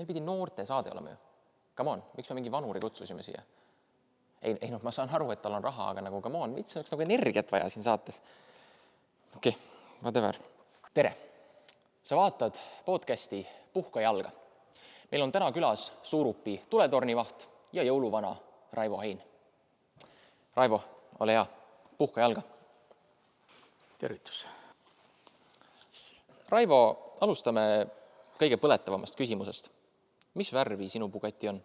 meil pidi noorte saade olema ju. Come on, miks me mingi vanuri kutsusime siia? Ei, ma saan aru, et tal on raha, aga nagu come on, miks oleks nagu energiat vaja siin saates? Okei, whatever. Tere! Sa vaatad podcasti Puhka jalga. Meil on täna külas Suurupi tuletornivaht ja jõuluvana Raivo Hein. Raivo, ole hea, puhka jalga. Tervitus. Raivo, alustame kõige põletavamast küsimusest. Mis värvi sinu Bugatti on?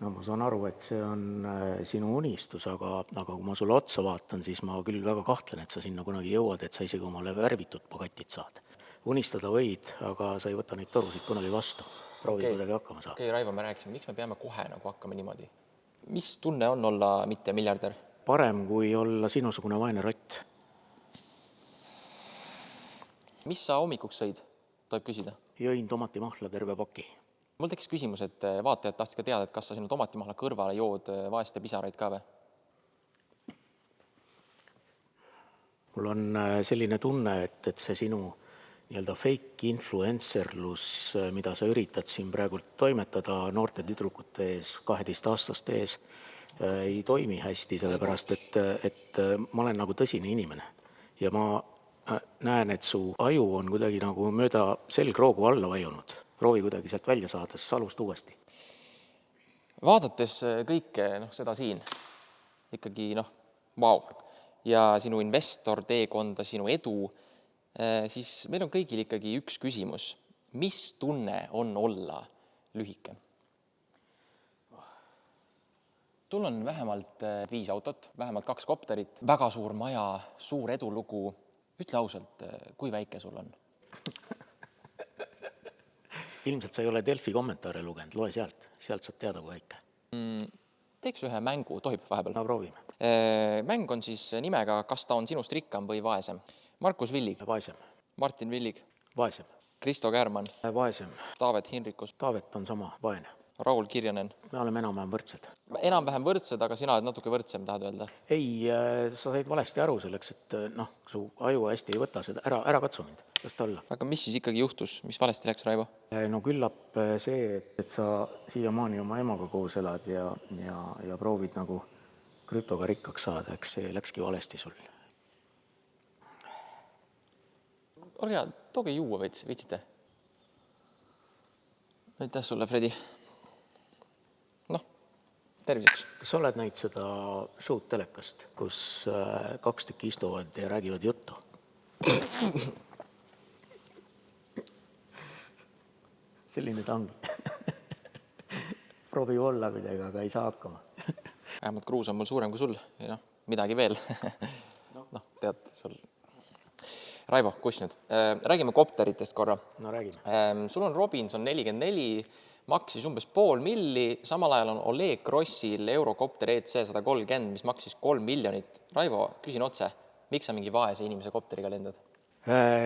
No ma saan aru, et see on sinu unistus, aga kui ma sulle otsa vaatan, siis ma küll väga kahtlen, et sa sinna kunagi jõuad, et sa isegi omale värvitud Bugattit saad. Unistada võid, aga sa ei võta neid torusid kunagi vastu. Proovi kuidagi hakkama saada. Okei, Raivo, me rääkisime, miks me peame kohe nagu hakkama niimoodi? Mis tunne on olla mitte miljardär? Parem kui olla sinusugune vaene rott. Mis sa hommikuks sõid, tohib küsida? Jõin tomatimahla terve paki. Mul tekkis küsimus, et vaatajad tahtsid ka teada, et kas sa sinu tomatimahla kõrvale jood vaeste pisaraid ka või? Mul on selline tunne, et see sinu nii-öelda fake influencerlus, mida sa üritad siin praegu toimetada noorte tüdrukute ees, 12-aastaste ees, ei toimi hästi, sellepärast, et ma olen nagu tõsine inimene. Ja ma näen, et su aju on kuidagi nagu mööda selgroogu alla vajunud. Proovi kuidagi sealt välja saada, siis alust uuesti. Vaadates kõike seda siin, ikkagi vau. Ja sinu investor teekonda, sinu edu, siis meil on kõigil ikkagi üks küsimus. Mis tunne on olla lühike? Sul on vähemalt 5 autot, vähemalt 2 kopterit, väga suur maja, suur edulugu. Ütle ausalt, kui väike sul on? Ilmselt sa ei ole Delfi kommentaare lugenud, loe sealt saad teada, kui väike. Teeks ühe mängu, tohib vahepeal? No proovime. Mäng on siis nimega Kas ta on sinust rikkam või vaesem? Markus Villig. Vaesem. Martin Villig. Vaesem. Kristo Käärmann. Vaesem. Taavet Hinrikus. Taavet on sama, vaene. Raul Kirjanen. Me oleme enam-vähem võrdsed. Enam-vähem võrdsed, aga sina oled natuke võrdsem, tahad öelda? Ei, sa said valesti aru selleks, et su aju hästi ei võta seda. Ära katsu mind, kas ta olla. Aga mis siis ikkagi juhtus? Mis valesti läks, Raivo? No küllap see, et sa siiamaani oma emaga koos elad ja proovid nagu krüptoga rikkaks saada, eks see läkski valesti sul. Olge hea, tooge juua viitsite. Aitäh sulle, Fredi. Terviseks. Kas sa oled näinud seda show'd telekast, kus 2 tükki istuvad ja räägivad juttu? Selline ta ongi. Proovi olla midagi, aga ei saa hakkama. Vähemalt kruus on mul suurem kui sul. Ja midagi veel. Tead sul. Raivo, kus nüüd? Räägime kopteritest korra. No räägime. Sul on Robinson 44, maksis umbes $500,000 milli, samal ajal on Oleg Grossil Eurocopter EC130, mis maksis 3 miljonit. Raivo, küsin otse, miks sa mingi vaese inimese kopteriga lendad?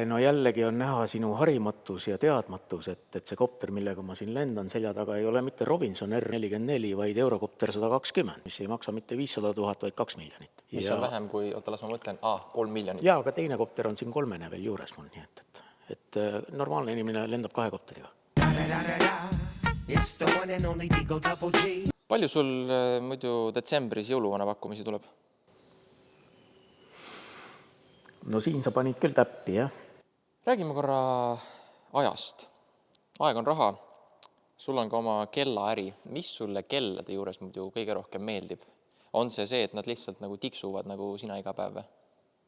No jällegi on näha sinu harimatus ja teadmatus, et see kopter, millega ma siin lendan, selja taga ei ole mitte Robinson R44, vaid Eurocopter 120, mis ei maksa mitte 500,000, vaid 2 miljonit. Mis on vähem kui, las ma mõtlen, 3 miljonit. Jaa, aga teine kopter on siin 3 veel juures mul, nii et normaalne inimene lendab 2 kopteriga. Palju sul muidu detsembris jõuluvana pakkumisi tuleb? No siin sa panid küll täppi, jah? Räägime korra ajast. Aeg on raha. Sul on ka oma kellaäri. Mis sulle kellade juures muidu kõige rohkem meeldib? On see, et nad lihtsalt nagu tiksuvad nagu sina iga päev?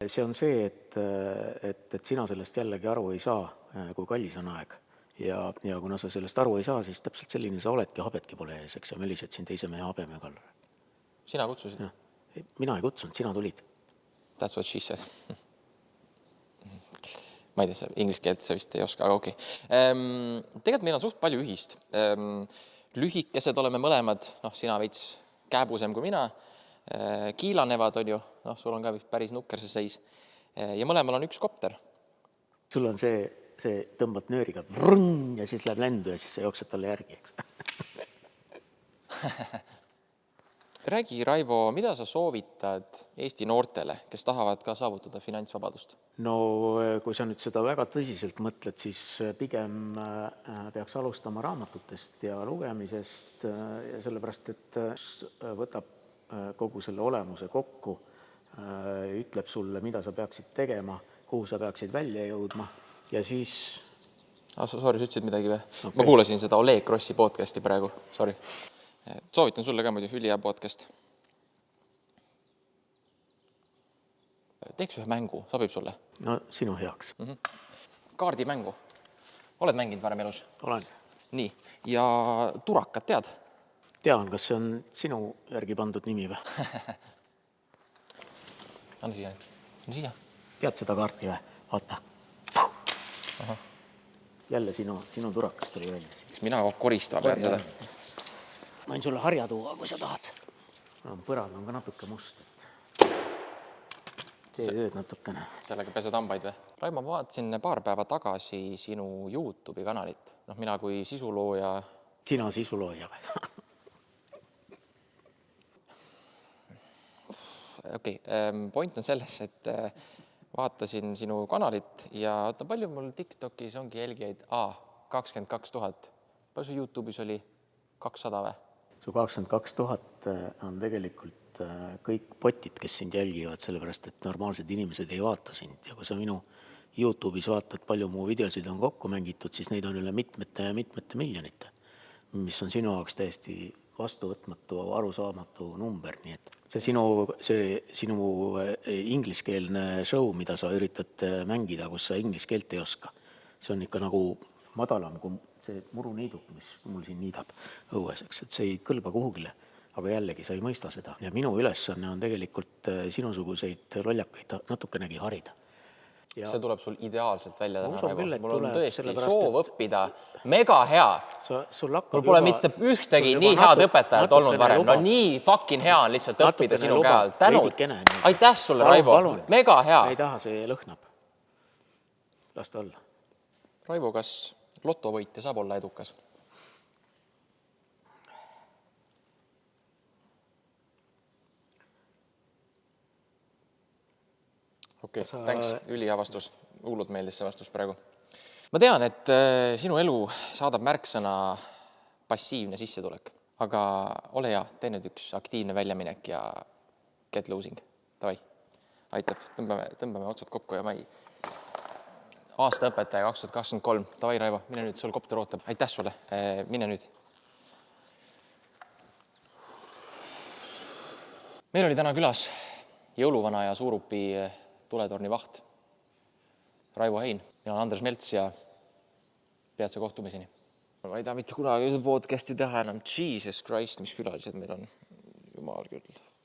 See on see, et sina sellest jällegi aru ei saa, kui kallis on aeg. Ja kuna sa sellest aru ei saa, siis täpselt selline sa oledki, habetki pole ees, eks ja melised siin teise mehe habeme kallal. Sina kutsusid? Mina ei kutsunud, sina tulid. That's what she said. Ma ei tea, inglise keelt sa vist ei oska, aga okei. Tegelikult meil on suht palju ühist. Lühikesed oleme mõlemad, sina veits kääbusem kui mina. Kiilanevad on ju, sul on ka päris nukker see seis. Ja mõlemal on üks kopter. Sul on see tõmbad nööriga vrrrn ja siis läheb lendu ja siis sa jooksed talle järgi, eks. Räägi, Raivo, mida sa soovitad Eesti noortele, kes tahavad ka saavutada finantsvabadust? No kui sa nüüd seda väga tõsiselt mõtled, siis pigem peaks alustama raamatutest ja lugemisest, ja sellepärast, et võtab kogu selle olemuse kokku, ütleb sulle, mida sa peaksid tegema, kuhu sa peaksid välja jõudma ja siis... Sorry, sa ütlesid midagi või? Okay. Ma kuulasin seda Oleg Krossi podcasti praegu, sorry. Soovitan sulle ka muidu ülihea podcast. Teeks ühe mängu, sobib sulle? No sinu heaks. Kaardimängu. Oled mänginud varem elus? Olen. Nii, ja turakat tead? Tean, kas see on sinu järgi pandud nimi või? Anna siia nüüd. Anna siia. Tead seda kaarti või? Vaata. Aha. Jälle sinu turakas tuli välja. Kas mina koristama pean seda? Ma võin sulle harja tuua, kui sa tahad. Põrand on ka natuke must. Tee tööd natukene. Sellega pesed hambaid või? Raimo, ma vaatasin paar päeva tagasi sinu YouTube'i kanalit. Mina kui sisulooja... Sina sisulooja või? Okei, point on selles, et vaatasin sinu kanalit ja palju mul TikTokis ongi jälgijaid 22 000. Palju su YouTube'is oli 200 või? Su 22 000 on tegelikult kõik botid, kes sind jälgivad, sellepärast, et normaalsed inimesed ei vaata sind. Ja kui sa minu YouTube'is vaatad, palju mu videosid on kokku mängitud, siis neid on üle mitmete miljonite, mis on sinu jaoks täiesti vastuvõtmatu, arusaamatu number. Nii et see sinu ingliskeelne show, mida sa üritad mängida, kus sa ingliskeelt ei oska, see on ikka nagu madalam kui see muruniiduk, mis mul siin niidab õueseks, et see ei kõlba kuhugile, aga jällegi sa ei mõista seda. Ja minu ülesanne on tegelikult sinusuguseid lollakaid natukenegi harida. Ja see tuleb sul ideaalselt välja täna, Raivo. Mul on tuleb, tõesti soov õppida. Mega hea. Mul pole mitte ühtegi nii head õpetajat olnud varem. No nii fucking hea on lihtsalt õppida sinu käe all. Tänud. Aitäh sulle, Raivo. Mega hea. Ei taha, see lõhnab. Las ta olla. Raivo, kas lotovõitja saab olla edukas? Okei, thanks. Ülihea vastus. Hullult meeldis see vastus praegu. Ma tean, et sinu elu saadab märksõna passiivne sissetulek, aga ole hea, tee nüüd üks aktiivne väljaminek ja get losing. Tavai, aitab. Tõmbame otsad kokku ja aastaõpetaja 2023. Tavai, Raivo, mine nüüd, sul kopter ootab. Aitäh sulle. Mine nüüd. Meil oli täna külas jõuluvana ja Suurupi tuletorni vaht Raivo Hein. Mina olen Andres Melts ja peatse kohtumiseni. Ma ei taha mitte kunagi podcasti teha enam. Jesus Christ, mis külalised meil on. Jumal küll.